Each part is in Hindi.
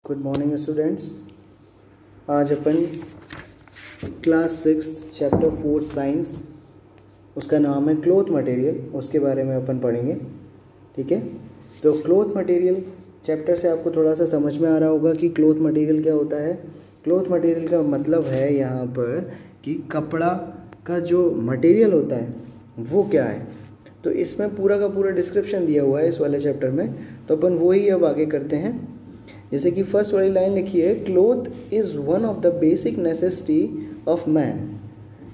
Good morning students. आज अपन क्लास 6 चैप्टर 4 साइंस, उसका नाम है क्लॉथ मटेरियल, उसके बारे में अपन पढ़ेंगे। ठीक है, तो क्लॉथ मटेरियल चैप्टर से आपको थोड़ा सा समझ में आ रहा होगा कि क्लॉथ मटेरियल क्या होता है। क्लॉथ मटेरियल का मतलब है यहाँ पर कि कपड़ा का जो मटेरियल होता है वो क्या है। तो इसमें पूरा का पूरा डिस्क्रिप्शन दिया हुआ है इस वाले चैप्टर में, तो अपन वही अब आगे करते हैं। जैसे कि फर्स्ट वाली लाइन लिखी है, cloth is one of the basic necessity of man.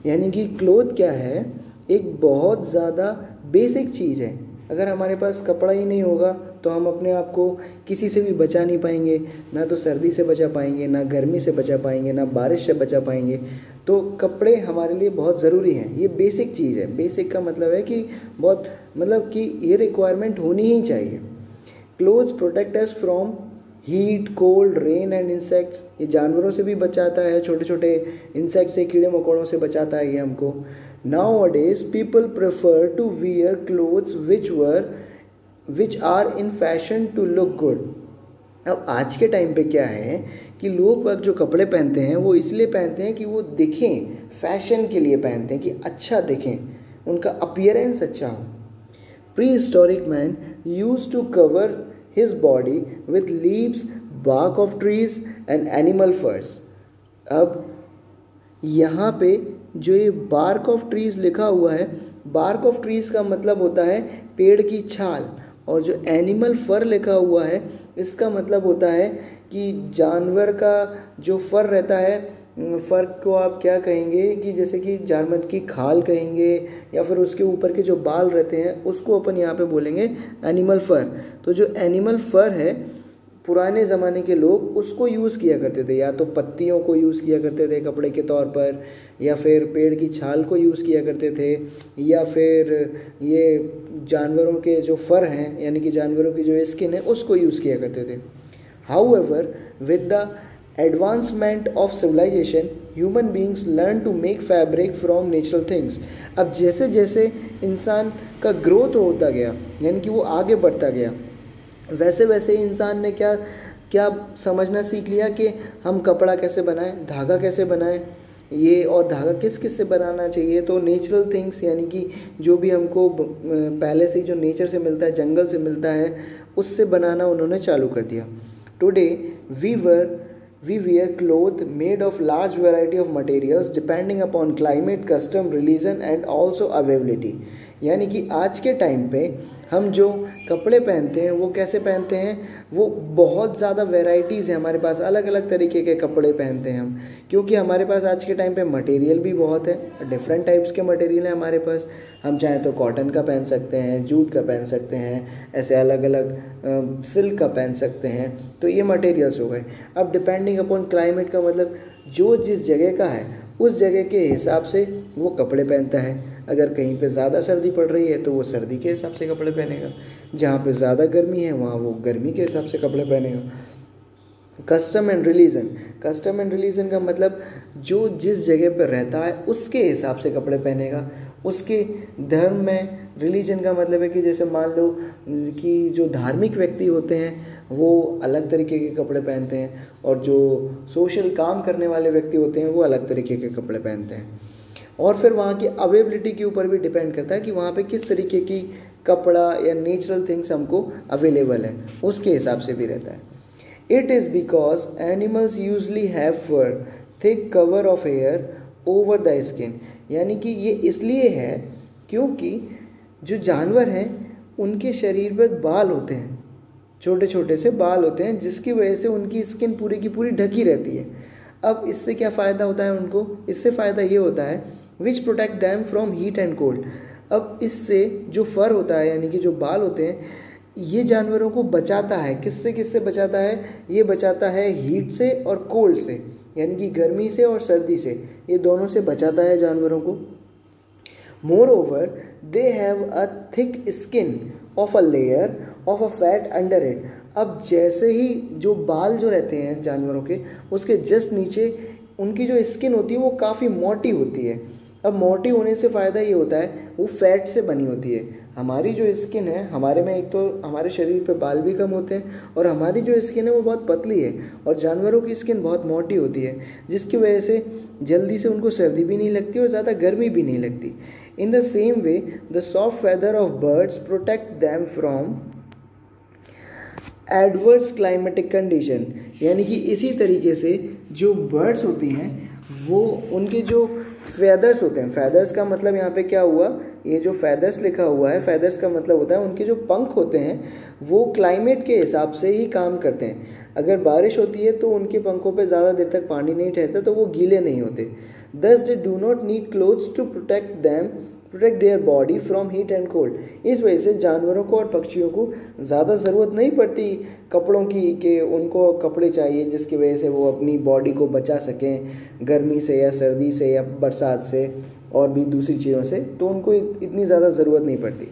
यानी कि क्लोथ क्या है, एक बहुत ज़्यादा बेसिक चीज़ है। अगर हमारे पास कपड़ा ही नहीं होगा तो हम अपने आप को किसी से भी बचा नहीं पाएंगे, ना तो सर्दी से बचा पाएंगे, ना गर्मी से बचा पाएंगे, ना बारिश से बचा पाएंगे। तो कपड़े हमारे लिए बहुत ज़रूरी हैं। ये बेसिक चीज़ है। बेसिक का मतलब है कि बहुत कि ये रिक्वायरमेंट होनी ही चाहिए। Clothes protect us from heat, cold, rain and insects. ये जानवरों से भी बचाता है, छोटे छोटे इंसेक्ट से, कीड़े मकोड़ों से बचाता है ये हमको। Nowadays people prefer to wear clothes which are in fashion to look good। अब आज के टाइम पे क्या है कि लोग वक्त जो कपड़े पहनते हैं वो इसलिए पहनते हैं कि वो दिखें, फैशन के लिए पहनते हैं कि अच्छा दिखें, उनका अपीयरेंस अच्छा हो। Prehistoric man used to cover his body with leaves, bark of trees and animal furs। अब यहाँ पे जो ये बार्क ऑफ ट्रीज लिखा हुआ है, बार्क ऑफ ट्रीज का मतलब होता है पेड़ की छाल, और जो एनिमल फर लिखा हुआ है इसका मतलब होता है कि जानवर का जो फर रहता है। फर को आप क्या कहेंगे कि जैसे कि जानवर की खाल कहेंगे, या फिर उसके ऊपर के जो बाल रहते हैं उसको अपन यहाँ पे बोलेंगे एनिमल फर। तो जो एनिमल फर है, पुराने ज़माने के लोग उसको यूज़ किया करते थे, या तो पत्तियों को यूज़ किया करते थे कपड़े के तौर पर, या फिर पेड़ की छाल को यूज़ किया करते थे, या फिर ये जानवरों के जो फर हैं यानी कि जानवरों की जो स्किन है उसको यूज़ किया करते थे। However with the advancement of civilization human beings learn to make fabric from natural things. अब जैसे जैसे इंसान का ग्रोथ होता गया, यानी कि वो आगे बढ़ता गया, वैसे वैसे इंसान ने क्या समझना सीख लिया कि हम कपड़ा कैसे बनाएं, धागा कैसे बनाएं, ये और धागा किस किस से बनाना चाहिए। तो नेचुरल थिंग्स यानी कि जो भी हमको पहले से जो नेचर से मिलता है, जंगल से मिलता है, उससे बनाना उन्होंने चालू कर दिया। Today we wear clothes made of large variety of materials depending upon climate, custom, religion and also availability। यानी कि आज के टाइम पे हम जो कपड़े पहनते हैं वो कैसे पहनते हैं, वो बहुत ज़्यादा वेराइटीज़ है हमारे पास, अलग अलग तरीके के कपड़े पहनते हैं हम, क्योंकि हमारे पास आज के टाइम पे मटेरियल भी बहुत है, डिफरेंट टाइप्स के मटेरियल हैं हमारे पास। हम चाहें तो कॉटन का पहन सकते हैं, जूट का पहन सकते हैं, ऐसे अलग अलग सिल्क का पहन सकते हैं। तो ये मटेरियल्स हो गए। अब डिपेंडिंग अपॉन क्लाइमेट का मतलब जो जिस जगह का है उस जगह के हिसाब से वो कपड़े पहनता है। अगर कहीं पे ज़्यादा सर्दी पड़ रही है तो वो सर्दी के हिसाब से कपड़े पहनेगा, जहाँ पे ज़्यादा गर्मी है वहाँ वो गर्मी के हिसाब से कपड़े पहनेगा। Custom and religion, custom and religion का मतलब जो जिस जगह पर रहता है उसके हिसाब से कपड़े पहनेगा, उसके धर्म में। रिलीजन का मतलब है कि जैसे मान लो कि जो धार्मिक व्यक्ति होते हैं वो अलग तरीके के कपड़े पहनते हैं, और जो सोशल काम करने वाले व्यक्ति होते हैं वो अलग तरीके के कपड़े पहनते हैं। और फिर वहाँ की अवेलेबिलिटी के ऊपर भी डिपेंड करता है कि वहाँ पे किस तरीके की कपड़ा या नेचुरल थिंग्स हमको अवेलेबल है, उसके हिसाब से भी रहता है। It is because animals usually have fur, thick cover of hair over the skin. यानी कि ये इसलिए है क्योंकि जो जानवर हैं उनके शरीर पर बाल होते हैं, छोटे छोटे से बाल होते हैं, जिसकी वजह से उनकी स्किन पूरी की पूरी ढकी रहती है। अब इससे क्या फ़ायदा होता है उनको, इससे फ़ायदा ये होता है विच protect them from heat and cold. अब इससे जो फर होता है यानी कि जो बाल होते हैं, ये जानवरों को बचाता है। किससे किससे बचाता है, ये बचाता है हीट से और कोल्ड से, यानी कि गर्मी से और सर्दी से, ये दोनों से बचाता है जानवरों को। Moreover, they have a thick skin of a layer of a fat under it। अब जैसे ही जो बाल जो रहते हैं जानवरों के, उसके जस्ट नीचे उनकी जो स्किन होती है वो काफ़ी मोटी होती है। अब मोटी होने से फ़ायदा ये होता है वो फैट से बनी होती है। हमारी जो स्किन है, हमारे में एक तो हमारे शरीर पे बाल भी कम होते हैं और हमारी जो स्किन है वो बहुत पतली है, और जानवरों की स्किन बहुत मोटी होती है, जिसकी वजह से जल्दी से उनको सर्दी भी नहीं लगती और ज़्यादा गर्मी भी नहीं लगती। In the same way the soft feather of birds protect them from adverse climatic condition, यानी कि इसी तरीके से जो बर्ड्स होती हैं वो उनके जो फेदर्स होते हैं, फेदर्स का मतलब यहाँ पे क्या हुआ, ये जो फेदर्स लिखा हुआ है, फेदर्स का मतलब होता है उनके जो पंख होते हैं वो क्लाइमेट के हिसाब से ही काम करते हैं। अगर बारिश होती है तो उनके पंखों पे ज़्यादा देर तक पानी नहीं ठहरता तो वो गीले नहीं होते। Thus they do not need clothes to protect their body from heat and cold. इस वजह से जानवरों को और पक्षियों को ज़्यादा ज़रूरत नहीं पड़ती कपड़ों की, कि उनको कपड़े चाहिए जिसकी वजह से वो अपनी बॉडी को बचा सकें गर्मी से या सर्दी से या बरसात से और भी दूसरी चीज़ों से, तो उनको इतनी ज़्यादा ज़रूरत नहीं पड़ती।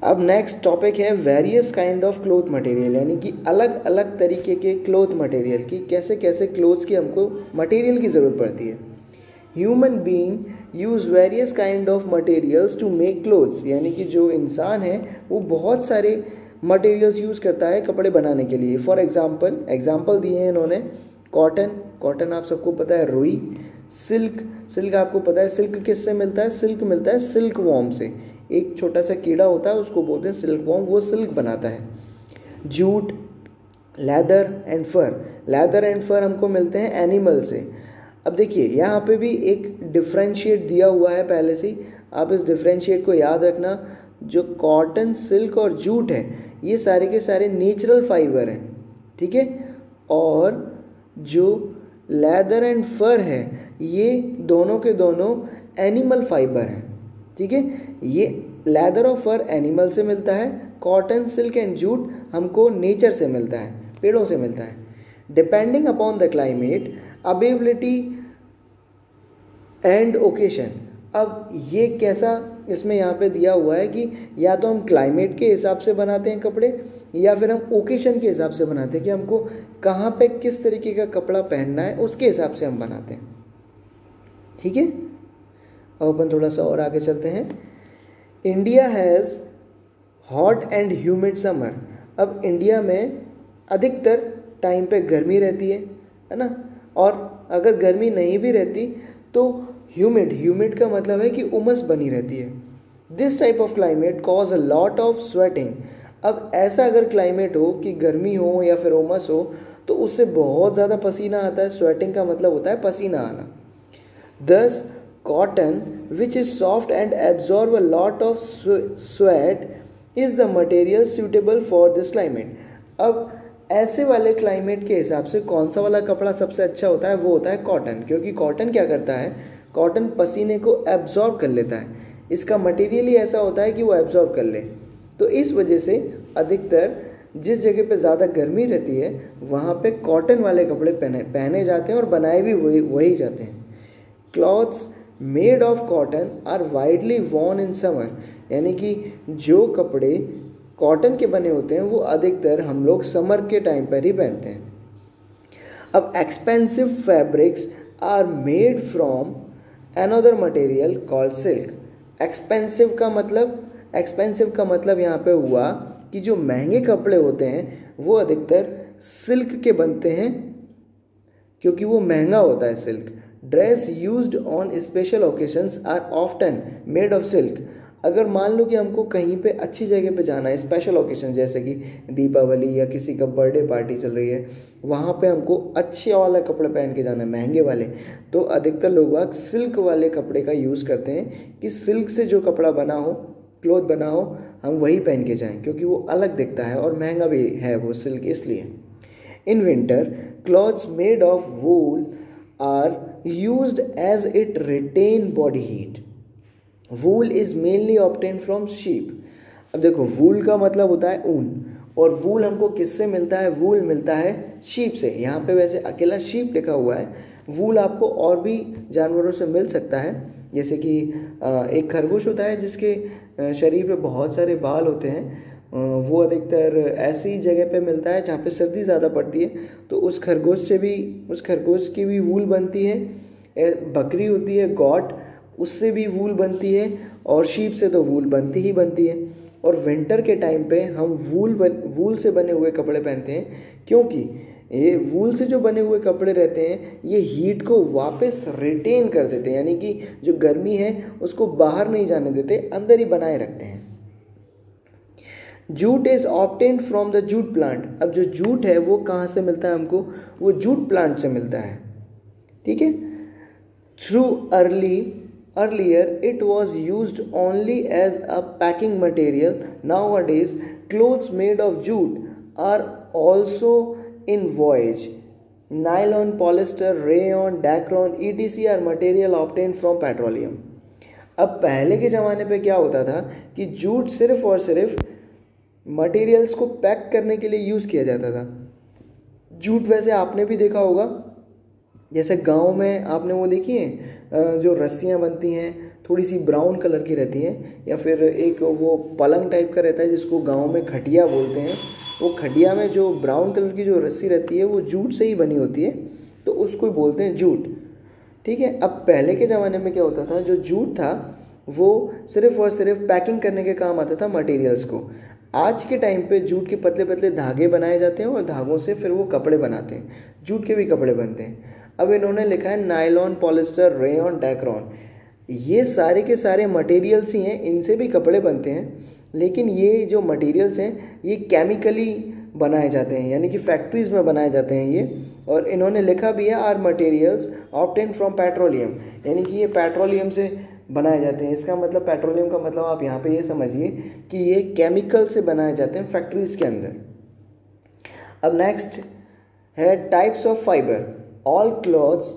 अब नेक्स्ट टॉपिक है various kind of cloth material, यानी कि अलग अलग तरीके के क्लोथ मटेरियल की, कैसे कैसे क्लोथ्स की हमको मटेरियल की ज़रूरत पड़ती है। Human being use various kind of materials to make clothes, यानी कि जो इंसान है वो बहुत सारे मटेरियल्स यूज़ करता है कपड़े बनाने के लिए। फॉर एग्जाम्पल दिए हैं इन्होंने, कॉटन आप सबको पता है, रुई। सिल्क आपको पता है सिल्क किससे मिलता है, सिल्क मिलता है सिल्क वॉर्म से, एक छोटा सा कीड़ा होता है उसको बोलते हैं सिल्क वॉर्म, वो सिल्क बनाता है। जूट, लेदर एंड फर हमको मिलते हैं एनिमल से। अब देखिए यहाँ पे भी एक डिफ्रेंशिएट दिया हुआ है पहले से ही, आप इस डिफ्रेंशिएट को याद रखना। जो कॉटन, सिल्क और जूट है ये सारे के सारे नेचुरल फाइबर हैं, ठीक है, और जो लेदर एंड फर है ये दोनों के दोनों एनिमल फाइबर हैं, ठीक है। ये लेदर और फर एनिमल से मिलता है, कॉटन, सिल्क एंड जूट हमको नेचर से मिलता है, पेड़ों से मिलता है। Depending upon the climate, availability and occasion. अब ये कैसा इसमें यहाँ पे दिया हुआ है कि या तो हम क्लाइमेट के हिसाब से बनाते हैं कपड़े या फिर हम ओकेशन के हिसाब से बनाते हैं, कि हमको कहाँ पे किस तरीके का कपड़ा पहनना है उसके हिसाब से हम बनाते हैं, ठीक है। अब अपन थोड़ा सा और आगे चलते हैं। India has hot and humid summer. अब इंडिया में अधिकतर टाइम पे गर्मी रहती है ना, और अगर गर्मी नहीं भी रहती तो ह्यूमिड का मतलब है कि उमस बनी रहती है। This type of climate cause a lot of sweating. अब ऐसा अगर क्लाइमेट हो कि गर्मी हो या फिर उमस हो तो उससे बहुत ज़्यादा पसीना आता है। स्वेटिंग का मतलब होता है पसीना आना। दस cotton which is soft and absorb a lot of sweat is the material suitable for this climate. अब ऐसे वाले क्लाइमेट के हिसाब से कौन सा वाला कपड़ा सबसे अच्छा होता है, वो होता है कॉटन, क्योंकि कॉटन क्या करता है, कॉटन पसीने को एब्जॉर्ब कर लेता है, इसका मटेरियल ही ऐसा होता है कि वो एब्जॉर्ब कर ले। तो इस वजह से अधिकतर जिस जगह पे ज़्यादा गर्मी रहती है वहाँ पे कॉटन वाले कपड़े पहने जाते हैं और बनाए भी वही जाते हैं। Clothes made of cotton are widely worn in summer, यानी कि जो कपड़े कॉटन के बने होते हैं वो अधिकतर हम लोग समर के टाइम पर ही पहनते हैं। अब expensive fabrics are made from another material called silk. Expensive का मतलब यहाँ पे हुआ कि जो महंगे कपड़े होते हैं वो अधिकतर सिल्क के बनते हैं, क्योंकि वो महंगा होता है silk. Dress used on special occasions are often made of silk. अगर मान लो कि हमको कहीं पे अच्छी जगह पे जाना है, स्पेशल ओकेशन जैसे कि दीपावली या किसी का बर्थडे पार्टी चल रही है, वहाँ पे हमको अच्छे वाला कपड़े पहन के जाना है, महंगे वाले, तो अधिकतर लोग सिल्क वाले कपड़े का यूज़ करते हैं कि सिल्क से जो कपड़ा बना हो, क्लॉथ बना हो, हम वही पहन के जाएं, क्योंकि वो अलग दिखता है और महंगा भी है वो सिल्क इसलिए। In winter clothes made of wool are used as it retain body heat. Wool is mainly obtain from sheep. अब देखो वूल का मतलब होता है ऊन, और वूल हमको किससे मिलता है, वूल मिलता है शीप से। यहाँ पे वैसे अकेला शीप लिखा हुआ है, वूल आपको और भी जानवरों से मिल सकता है, जैसे कि एक खरगोश होता है जिसके शरीर पे बहुत सारे बाल होते हैं, वो अधिकतर ऐसी जगह पे मिलता है जहाँ पे सर्दी ज़्यादा पड़ती है, तो उस खरगोश की भी वूल बनती है। बकरी होती है गॉट, उससे भी वूल बनती है, और शीप से तो वूल बनती ही बनती है। और विंटर के टाइम पे हम वूल से बने हुए कपड़े पहनते हैं, क्योंकि ये वूल से जो बने हुए कपड़े रहते हैं ये हीट को वापस रिटेन कर देते हैं, यानी कि जो गर्मी है उसको बाहर नहीं जाने देते, अंदर ही बनाए रखते हैं। Jute is obtained from the jute plant. अब जो जूट है वो कहाँ से मिलता है हमको, वो जूट प्लांट से मिलता है, ठीक है। Through earlier it was used only as a packing material. Nowadays clothes made of jute are also in voyage. Nylon, polyester, rayon, dacron etc are material obtained from petroleum. अब पहले के ज़माने पे क्या होता था कि जूट सिर्फ और सिर्फ मटेरियल्स को पैक करने के लिए यूज़ किया जाता था। जूट वैसे आपने भी देखा होगा, जैसे गांव में आपने वो देखी है जो रस्सियाँ बनती हैं, थोड़ी सी ब्राउन कलर की रहती हैं, या फिर एक वो पलंग टाइप का रहता है जिसको गांव में खटिया बोलते हैं। वो खटिया में जो ब्राउन कलर की जो रस्सी रहती है वो जूट से ही बनी होती है, तो उसको बोलते हैं जूट, ठीक है। अब पहले के ज़माने में क्या होता था, जो जूट था वो सिर्फ और सिर्फ पैकिंग करने के काम आता था मटेरियल्स को। आज के टाइम पे जूट के पतले पतले धागे बनाए जाते हैं और धागों से फिर वो कपड़े बनाते हैं, जूट के भी कपड़े बनते हैं। अब इन्होंने लिखा है नायलॉन, पॉलिस्टर, रेयॉन, डैक्रॉन, ये सारे के सारे मटेरियल्स ही हैं, इनसे भी कपड़े बनते हैं। लेकिन ये जो मटेरियल्स हैं ये केमिकली बनाए जाते हैं, यानी कि फैक्ट्रीज़ में बनाए जाते हैं ये। और इन्होंने लिखा भी है are materials obtained from petroleum, यानी कि ये पेट्रोलियम से बनाए जाते हैं। इसका मतलब पेट्रोलियम का मतलब आप यहाँ पे ये समझिए कि ये केमिकल से बनाए जाते हैं फैक्ट्रीज़ के अंदर। अब नेक्स्ट है types of fibre. All clothes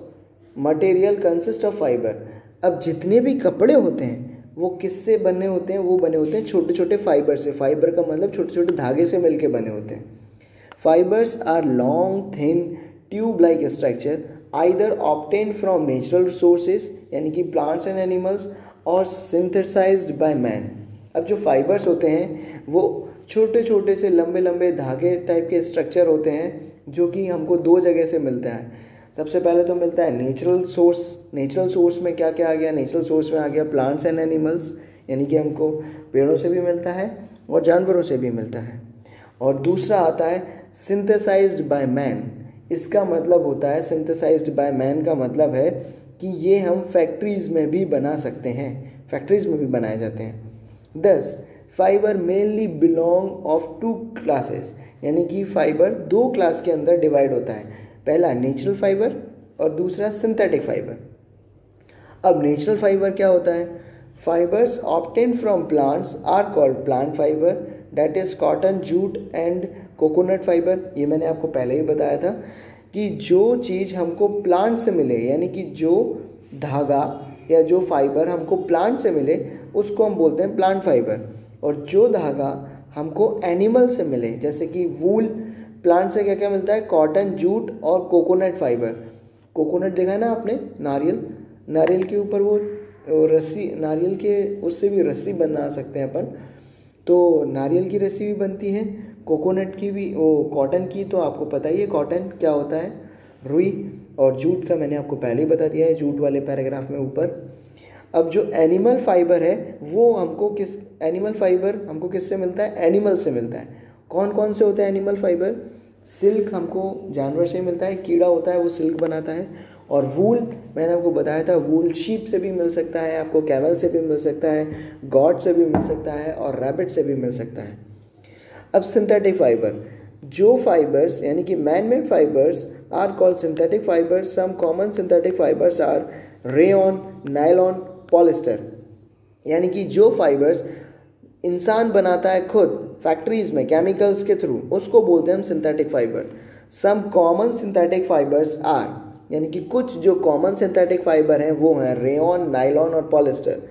material consist of fibre. अब जितने भी कपड़े होते हैं वो किससे बने होते हैं, वो बने होते हैं छोटे छोटे फाइबर से। फाइबर का मतलब छोटे छोटे धागे से मिलके बने होते हैं। Fibres are long thin tube like structure either obtained from natural resources, यानी कि प्लांट्स एंड एनिमल्स, और सिंथेसाइज्ड बाय मैन। अब जो फाइबर्स होते हैं वो छोटे छोटे से लंबे लंबे धागे टाइप के स्ट्रक्चर होते हैं, जो कि हमको दो जगह से मिलता है। सबसे पहले तो मिलता है नेचुरल सोर्स। नेचुरल सोर्स में क्या क्या आ गया, नेचुरल सोर्स में आ गया प्लांट्स एंड एनिमल्स, यानी कि हमको पेड़ों से भी मिलता है और जानवरों से भी मिलता है। और दूसरा आता है सिंथेसाइज्ड बाय मैन। इसका मतलब होता है, सिंथेसाइज्ड बाय मैन का मतलब है कि ये हम फैक्ट्रीज़ में भी बना सकते हैं, फैक्ट्रीज़ में भी बनाए जाते हैं। 10 fibre mainly belong of two classes, यानी कि फाइबर दो क्लास के अंदर डिवाइड होता है। पहला नेचुरल फाइबर और दूसरा सिंथेटिक फाइबर। अब नेचुरल फाइबर क्या होता है, fibres obtained from plants are called plant fibre, that is cotton, jute and coconut fibre. ये मैंने आपको पहले ही बताया था कि जो चीज़ हमको प्लांट से मिले, यानी कि जो धागा या जो फाइबर हमको प्लांट से मिले उसको हम बोलते हैं प्लांट फाइबर। और जो धागा हमको एनिमल से मिले, जैसे कि वूल, प्लांट से क्या क्या मिलता है, कॉटन, जूट और कोकोनट फाइबर। कोकोनट देखा है ना आपने, नारियल, नारियल के ऊपर वो रस्सी, नारियल के उससे भी रस्सी बना सकते हैं अपन, तो नारियल की रस्सी भी बनती है, कोकोनट की भी, वो कॉटन की तो आपको पता ही है कॉटन क्या होता है, रुई। और जूट का मैंने आपको पहले ही बता दिया है जूट वाले पैराग्राफ में ऊपर। अब जो एनिमल फाइबर है वो हमको एनिमल फाइबर हमको किससे मिलता है, एनिमल से मिलता है। कौन कौन से होते हैं एनिमल फाइबर, सिल्क हमको जानवर से मिलता है, कीड़ा होता है वो सिल्क बनाता है। और वूल मैंने आपको बताया था, वूल शीप से भी मिल सकता है, आपको कैमल से भी मिल सकता है, गॉट से भी मिल सकता है और रैबिट से भी मिल सकता है। अब सिंथेटिक फाइबर, जो फाइबर्स यानी कि man made fibres are called synthetic fibres. Some common synthetic fibres are rayon, nylon, polyester, यानी कि जो फाइबर्स इंसान बनाता है खुद फैक्ट्रीज में केमिकल्स के थ्रू, उसको बोलते हैं हम synthetic fibre. Some common synthetic fibres are, यानी कि कुछ जो कॉमन सिंथेटिक फाइबर हैं वो हैं रेयॉन, नायलॉन और पॉलिस्टर।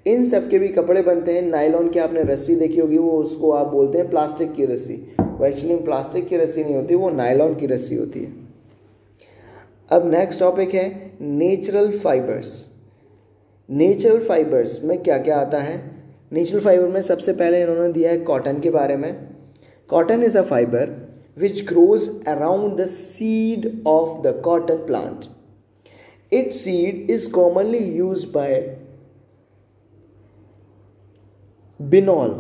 इन सब के भी कपड़े बनते हैं। नायलॉन की आपने रस्सी देखी होगी, वो उसको आप बोलते हैं प्लास्टिक की रस्सी, वो एक्चुअली प्लास्टिक की रस्सी नहीं होती, वो नायलॉन की रस्सी होती है। अब नेक्स्ट टॉपिक है नेचुरल फाइबर्स। नेचुरल फाइबर्स में क्या क्या आता है, नेचुरल फाइबर में सबसे पहले इन्होंने दिया है कॉटन के बारे में। Cotton is a fibre which grows around the seed of the cotton plant. Its seed is commonly used by Binaul,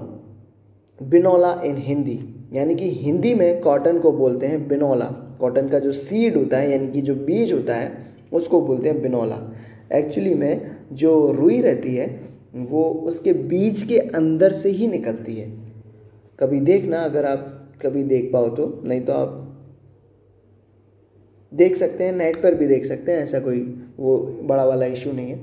बिनौला इन हिंदी, यानी कि हिंदी में कॉटन को बोलते हैं बिनौला। कॉटन का जो सीड होता है यानी कि जो बीज होता है उसको बोलते हैं बिनौला। एक्चुअली में जो रुई रहती है वो उसके बीज के अंदर से ही निकलती है। कभी देखना, अगर आप कभी देख पाओ तो, नहीं तो आप देख सकते हैं, नेट पर भी देख सकते हैं, ऐसा कोई वो बड़ा वाला इशू नहीं है।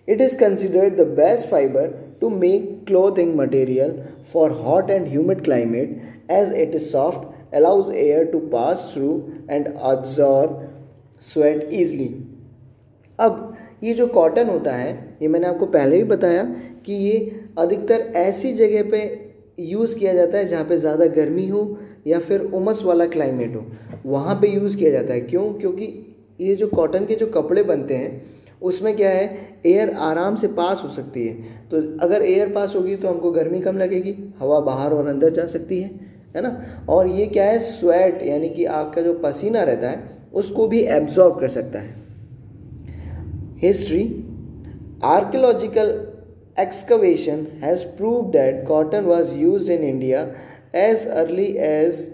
It is considered the best fibre to make clothing material for hot and humid climate as it is soft, allows air to pass through and absorb sweat easily। अब ये जो कॉटन होता है, ये मैंने आपको पहले भी बताया कि ये अधिकतर ऐसी जगह पे यूज़ किया जाता है जहाँ पे ज़्यादा गर्मी हो या फिर उमस वाला क्लाइमेट हो, वहाँ पे यूज़ किया जाता है। क्यों? क्योंकि ये जो कॉटन के जो कपड़े बनते हैं उसमें क्या है, एयर आराम से पास हो सकती है। तो अगर एयर पास होगी तो हमको गर्मी कम लगेगी, हवा बाहर और अंदर जा सकती है ना। और ये क्या है, स्वेट यानी कि आपका जो पसीना रहता है उसको भी एब्जॉर्ब कर सकता है। History, archaeological excavation has proved that cotton was used in India as early as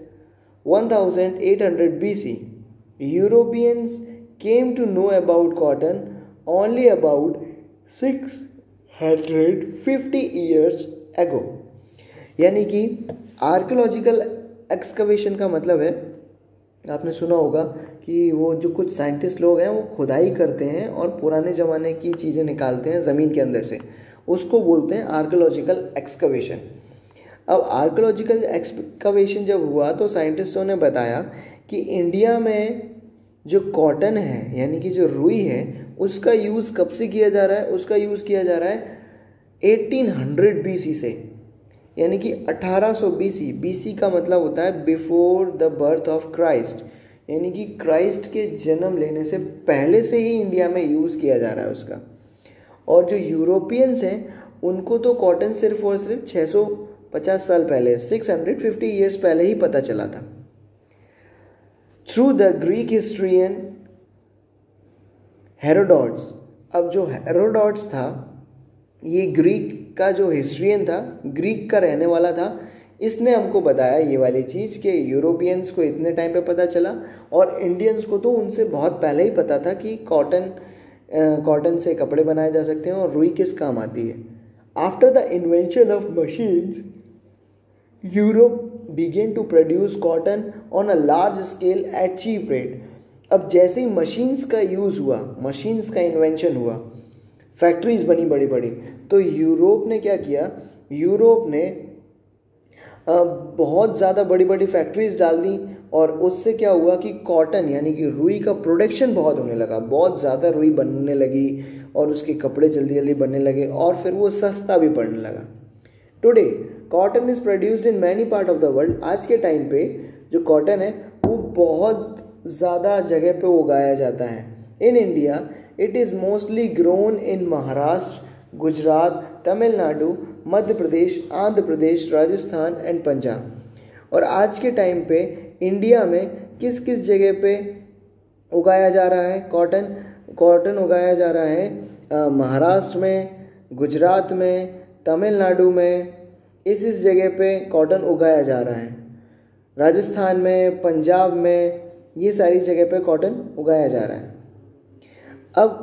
1800 BC. Europeans came to know about cotton only about 650 years ago। यानी कि आर्कियोलॉजिकल एक्सकवेशन का मतलब है, आपने सुना होगा कि वो जो कुछ साइंटिस्ट लोग हैं वो खुदाई करते हैं और पुराने ज़माने की चीज़ें निकालते हैं ज़मीन के अंदर से, उसको बोलते हैं आर्कियोलॉजिकल एक्सकवेशन। अब आर्कियोलॉजिकल एक्सकवेशन जब हुआ तो साइंटिस्टों ने बताया कि इंडिया में जो कॉटन है यानी कि जो रुई है उसका यूज़ कब से किया जा रहा है, उसका यूज़ किया जा रहा है 1800 BC से, यानी कि 1800 BC। BC का मतलब होता है before the birth of Christ, यानी कि क्राइस्ट के जन्म लेने से पहले से ही इंडिया में यूज़ किया जा रहा है उसका। और जो यूरोपियंस हैं उनको तो कॉटन सिर्फ और सिर्फ 650 साल पहले, 650 ईयर्स पहले ही पता चला था। Through the Greek historian Herodotus, अब जो हेरोडोट्स था ये ग्रीक का जो हिस्ट्रियन था, ग्रीक का रहने वाला था, इसने हमको बताया ये वाली चीज़ कि यूरोपियंस को इतने टाइम पे पता चला और इंडियंस को तो उनसे बहुत पहले ही पता था कि कॉटन से कपड़े बनाए जा सकते हैं और रुई किस काम आती है। After the invention of machines Europe began to produce cotton on a large scale at cheap rate. अब जैसे ही मशीन्स का यूज़ हुआ, मशीन्स का इन्वेंशन हुआ, फैक्ट्रीज बनी बड़ी बड़ी, तो यूरोप ने क्या किया, यूरोप ने बहुत ज़्यादा बड़ी बड़ी फैक्ट्रीज डाल दी और उससे क्या हुआ कि कॉटन यानी कि रुई का प्रोडक्शन बहुत होने लगा, बहुत ज़्यादा रुई बनने लगी और उसके कपड़े जल्दी जल्दी बनने लगे और फिर वो सस्ता भी पड़ने लगा। Today cotton is produced in many part of the world. आज के टाइम पे जो कॉटन है वो बहुत ज़्यादा जगह पे उगाया जाता है। In India it is mostly grown in Maharashtra, Gujarat, Tamil Nadu, Madhya Pradesh, Andhra Pradesh, Rajasthan and Punjab. और आज के टाइम पे इंडिया में किस किस जगह पे उगाया जा रहा है कॉटन? कॉटन उगाया जा रहा है महाराष्ट्र में, गुजरात में, तमिलनाडु में, इस जगह पे कॉटन उगाया जा रहा है। राजस्थान में, पंजाब में, ये सारी जगह पे कॉटन उगाया जा रहा है। अब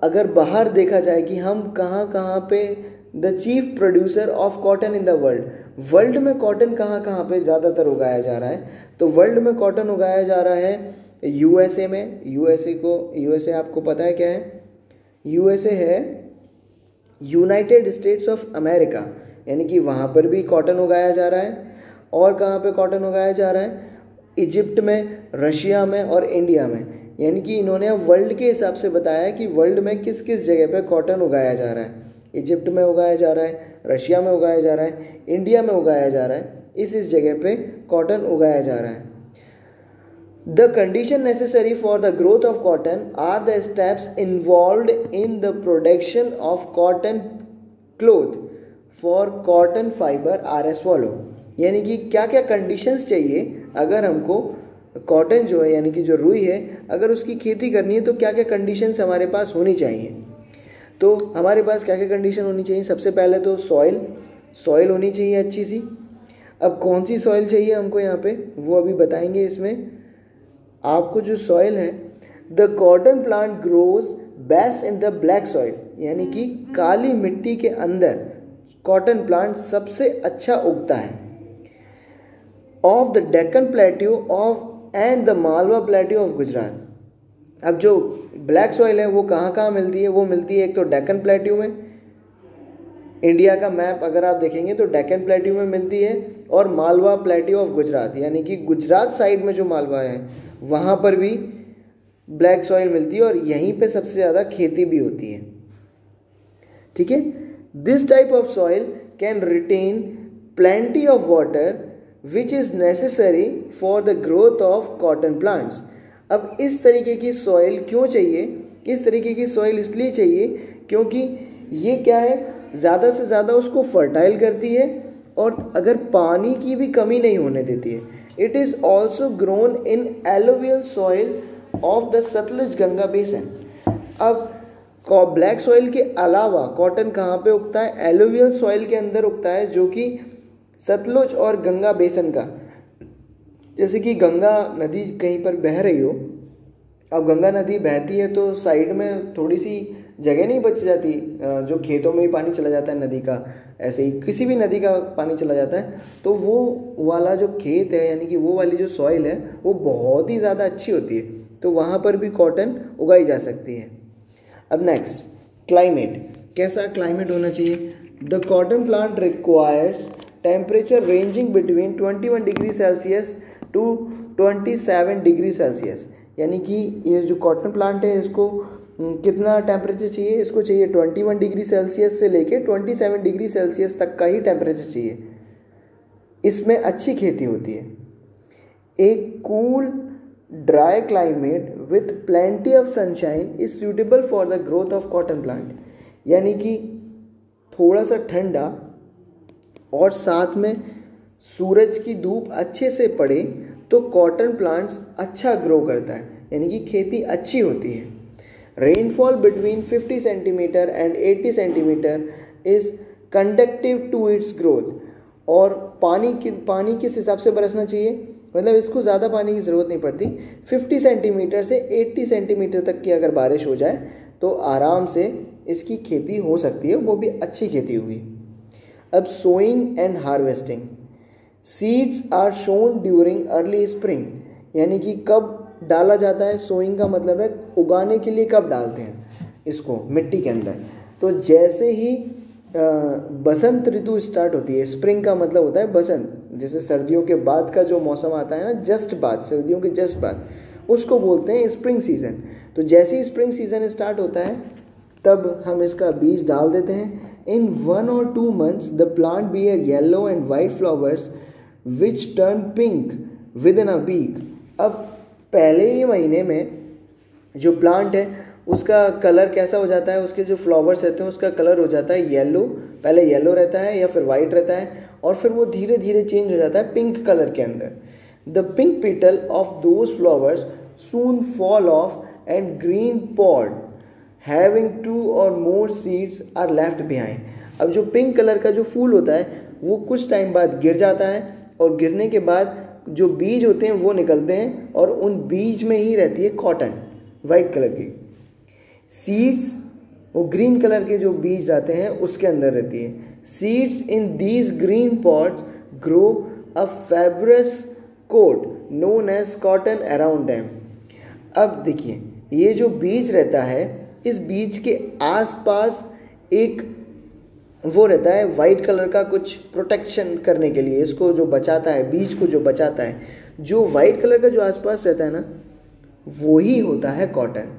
अगर बाहर देखा जाए कि हम कहाँ कहाँ पे the chief producer of cotton in the world, world में कॉटन कहाँ कहाँ पे ज़्यादातर उगाया जा रहा है, तो वर्ल्ड में कॉटन उगाया जा रहा है यूएसए में। यूएसए आपको पता है क्या है? यूएसए है यूनाइटेड स्टेट्स ऑफ अमेरिका, यानी कि वहाँ पर भी कॉटन उगाया जा रहा है। और कहाँ पे कॉटन उगाया जा रहा है? इजिप्ट में, रशिया में और इंडिया में। यानी कि इन्होंने अब वर्ल्ड के हिसाब से बताया कि वर्ल्ड में किस किस जगह पे कॉटन उगाया जा रहा है। इजिप्ट में उगाया जा रहा है, रशिया में उगाया जा रहा है, इंडिया में उगाया जा रहा है, इस जगह पे कॉटन उगाया जा रहा है। The condition necessary for the growth of cotton are the steps involved in the production of cotton cloth for cotton fibre are as follow. यानी कि क्या क्या कंडीशंस चाहिए अगर हमको कॉटन जो है यानी कि जो रुई है अगर उसकी खेती करनी है तो क्या क्या कंडीशंस हमारे पास होनी चाहिए। तो हमारे पास क्या क्या कंडीशन होनी चाहिए? सबसे पहले तो सॉइल होनी चाहिए अच्छी सी। अब कौन सी सॉइल चाहिए हमको यहाँ पे वो अभी बताएंगे। इसमें आपको जो सॉइल है, the cotton plant grows best in the black soil, यानी कि काली मिट्टी के अंदर कॉटन प्लांट सबसे अच्छा उगता है। Of the Deccan plateau of and the Malwa plateau of Gujarat. अब जो ब्लैक सॉइल है वो कहाँ कहाँ मिलती है? वो मिलती है एक तो डेक्कन प्लेट्यू में, इंडिया का मैप अगर आप देखेंगे तो डेक्कन प्लेट्यू में मिलती है, और मालवा प्लेट्यू ऑफ गुजरात, यानी कि गुजरात साइड में जो मालवा है वहाँ पर भी ब्लैक सॉइल मिलती है, और यहीं पे सबसे ज़्यादा खेती भी होती है। ठीक है, this type of soil can retain plenty of water which is necessary for the growth of cotton plants. अब इस तरीके की सॉइल क्यों चाहिए? इस तरीके की सॉइल इसलिए चाहिए क्योंकि ये क्या है, ज़्यादा से ज़्यादा उसको फर्टाइल करती है और अगर पानी की भी कमी नहीं होने देती है। It is also grown in alluvial soil of the Sutlej Ganga basin. अब ब्लैक सॉइल के अलावा कॉटन कहाँ पे उगता है? एलोवियल सॉइल के अंदर उगता है, जो कि सतलुज और गंगा बेसन का, जैसे कि गंगा नदी कहीं पर बह रही हो, अब गंगा नदी बहती है तो साइड में थोड़ी सी जगह नहीं बच जाती, जो खेतों में ही पानी चला जाता है नदी का, ऐसे ही किसी भी नदी का पानी चला जाता है, तो वो वाला जो खेत है यानी कि वो वाली जो सॉइल है वो बहुत ही ज़्यादा अच्छी होती है, तो वहाँ पर भी कॉटन उगाई जा सकती है। अब नेक्स्ट, क्लाइमेट। कैसा क्लाइमेट होना चाहिए? The cotton plant requires temperature ranging between 21 degree Celsius to 27 degree Celsius, यानी कि ये जो कॉटन प्लांट है इसको कितना टेम्परेचर चाहिए? इसको चाहिए 21 डिग्री सेल्सियस से लेके 27 डिग्री सेल्सियस तक का ही टेम्परेचर चाहिए, इसमें अच्छी खेती होती है। एक cool dry climate with plenty of sunshine is suitable for the growth of cotton plant, यानी कि थोड़ा सा ठंडा और साथ में सूरज की धूप अच्छे से पड़े तो कॉटन प्लांट्स अच्छा ग्रो करता है, यानी कि खेती अच्छी होती है। Rainfall between 50 centimetre and 80 centimetre is conductive to its growth, और पानी किस हिसाब से बरसना चाहिए? मतलब इसको ज़्यादा पानी की ज़रूरत नहीं पड़ती। 50 सेंटीमीटर से 80 सेंटीमीटर तक की अगर बारिश हो जाए तो आराम से इसकी खेती हो सकती है, वो भी अच्छी खेती होगी। अब sowing and harvesting. Seeds are sown during early spring, यानी कि कब डाला जाता है? सोइंग का मतलब है उगाने के लिए कब डालते हैं इसको मिट्टी के अंदर। तो जैसे ही बसंत ऋतु स्टार्ट होती है, स्प्रिंग का मतलब होता है बसंत, जैसे सर्दियों के बाद का जो मौसम आता है ना, जस्ट बाद, सर्दियों के जस्ट बाद, उसको बोलते हैं स्प्रिंग सीजन। तो जैसे ही स्प्रिंग सीजन स्टार्ट होता है तब हम इसका बीज डाल देते हैं। In 1 or 2 months the plant bear yellow and white flowers which turn pink within a week. अब पहले ही महीने में जो प्लांट है उसका कलर कैसा हो जाता है? उसके जो फ्लावर्स रहते हैं उसका कलर हो जाता है येलो, पहले येलो रहता है या फिर वाइट रहता है, और फिर वो धीरे धीरे चेंज हो जाता है पिंक कलर के अंदर। The pink petal of those flowers soon fall off and green pod having 2 or more seeds are left behind. अब जो पिंक कलर का जो फूल होता है वो कुछ टाइम बाद गिर जाता है, और गिरने के बाद जो बीज होते हैं वो निकलते हैं, और उन बीज में ही रहती है कॉटन वाइट कलर की। सीड्स वो ग्रीन कलर के जो बीज आते हैं उसके अंदर रहती है। Seeds in these green pods grow a fibrous coat known as cotton around them. अब देखिए, ये जो बीज रहता है, इस बीज के आसपास एक वो रहता है वाइट कलर का, कुछ प्रोटेक्शन करने के लिए, इसको जो बचाता है, बीज को जो बचाता है, जो वाइट कलर का जो आसपास रहता है ना, वो ही होता है cotton.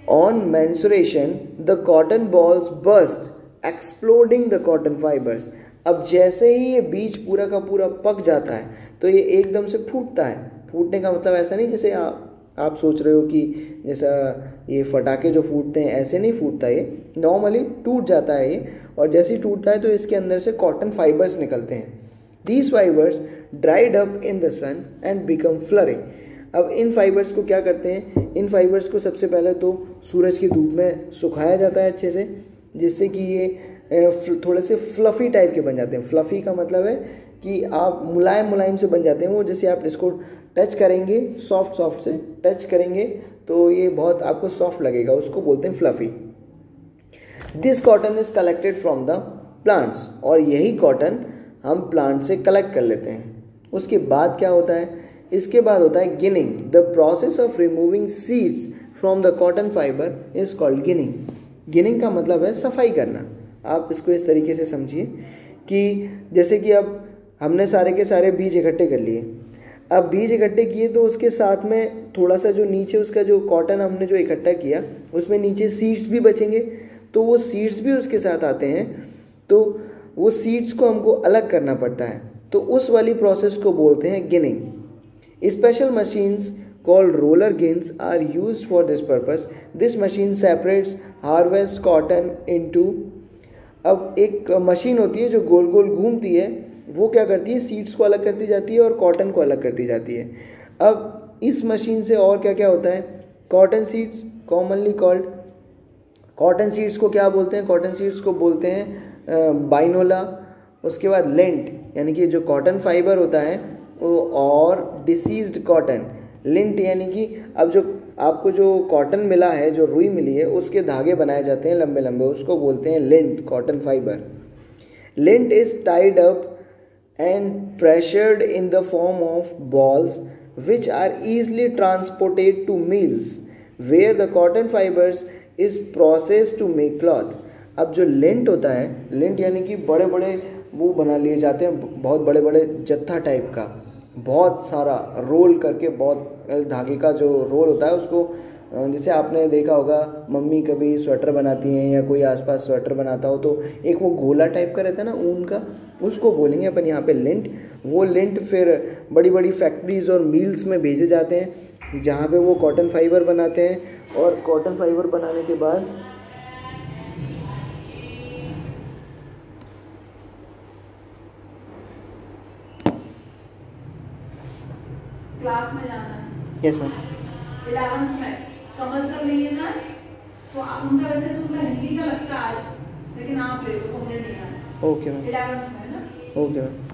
On menstruation the cotton balls burst exploding the cotton fibres. अब जैसे ही ये बीज पूरा का पूरा पक जाता है तो ये एकदम से फूटता है। फूटने का मतलब ऐसा नहीं जैसे आप सोच रहे हो कि जैसा ये फटाके जो फूटते हैं, ऐसे नहीं फूटता, ये नॉर्मली टूट जाता है ये, और जैसे ही टूटता है तो इसके अंदर से कॉटन फाइबर्स निकलते हैं। These fibres dried up in the sun and become fluffy. अब इन फाइबर्स को क्या करते हैं, इन फाइबर्स को सबसे पहले तो सूरज की धूप में सुखाया जाता है अच्छे से, जिससे कि ये थोड़े से फ्लफ़ी टाइप के बन जाते हैं। फ्लफ़ी का मतलब है कि आप मुलायम मुलायम से बन जाते हैं वो, जैसे आप इसको टच करेंगे सॉफ्ट से टच करेंगे तो ये बहुत आपको सॉफ्ट लगेगा, उसको बोलते हैं fluffy. This cotton is collected from the plants, और यही कॉटन हम प्लांट से कलेक्ट कर लेते हैं। उसके बाद क्या होता है, इसके बाद होता है ginning. The process of removing seeds from the cotton fibre is called ginning. Ginning का मतलब है सफाई करना। आप इसको इस तरीके से समझिए कि जैसे कि अब हमने सारे के सारे बीज इकट्ठे कर लिए, अब बीज इकट्ठे किए तो उसके साथ में थोड़ा सा जो नीचे उसका जो कॉटन हमने जो इकट्ठा किया उसमें नीचे सीड्स भी बचेंगे, तो वो सीड्स भी उसके साथ आते हैं, तो वो सीड्स को हमको अलग करना पड़ता है, तो उस वाली प्रोसेस को बोलते हैं ginning. Special machines called roller gins are used for this purpose. This machine separates harvest cotton into, अब एक मशीन होती है जो गोल गोल घूमती है, वो क्या करती है, सीड्स को अलग करती जाती है और कॉटन को अलग करती जाती है। अब इस मशीन से और क्या क्या होता है, cotton seeds commonly called, cotton seeds को क्या बोलते हैं, कॉटन सीड्स को बोलते हैं बाइनोला। उसके बाद लिंट यानी कि जो कॉटन फाइबर होता है वो, और डिसीज्ड कॉटन। लिंट यानी कि अब जो आपको जो कॉटन मिला है, जो रुई मिली है, उसके धागे बनाए जाते हैं लंबे लंबे, उसको बोलते हैं lint, cotton fibre. Lint is tied up and pressured in the form of balls which are easily transported to mills where the cotton fibers is processed to make cloth। अब जो लिंट होता है, लिंट यानी कि बड़े बड़े वो बना लिए जाते हैं, बहुत बड़े बड़े जत्था टाइप का, बहुत सारा रोल करके, बहुत धागे का जो रोल होता है उसको, जैसे आपने देखा होगा मम्मी कभी स्वेटर बनाती हैं या कोई आसपास स्वेटर बनाता हो तो एक वो गोला टाइप का रहता है ना ऊन का, उसको बोलेंगे अपन यहाँ पे लिंट। वो लिंट फिर बड़ी बड़ी फैक्ट्रीज़ और मिल्स में भेजे जाते हैं जहाँ पे वो कॉटन फाइबर बनाते हैं, और कॉटन फाइबर बनाने के बाद क्लास में जाना है। Yes ma'am. 11th में कमल सर लेंगे ना, तो आप उनका, वैसे तो उनका हिंदी का लगता है आज, लेकिन आप ले लो, मुझे नहीं आज। Okay ma'am. 11th में ना। Okay ma'am.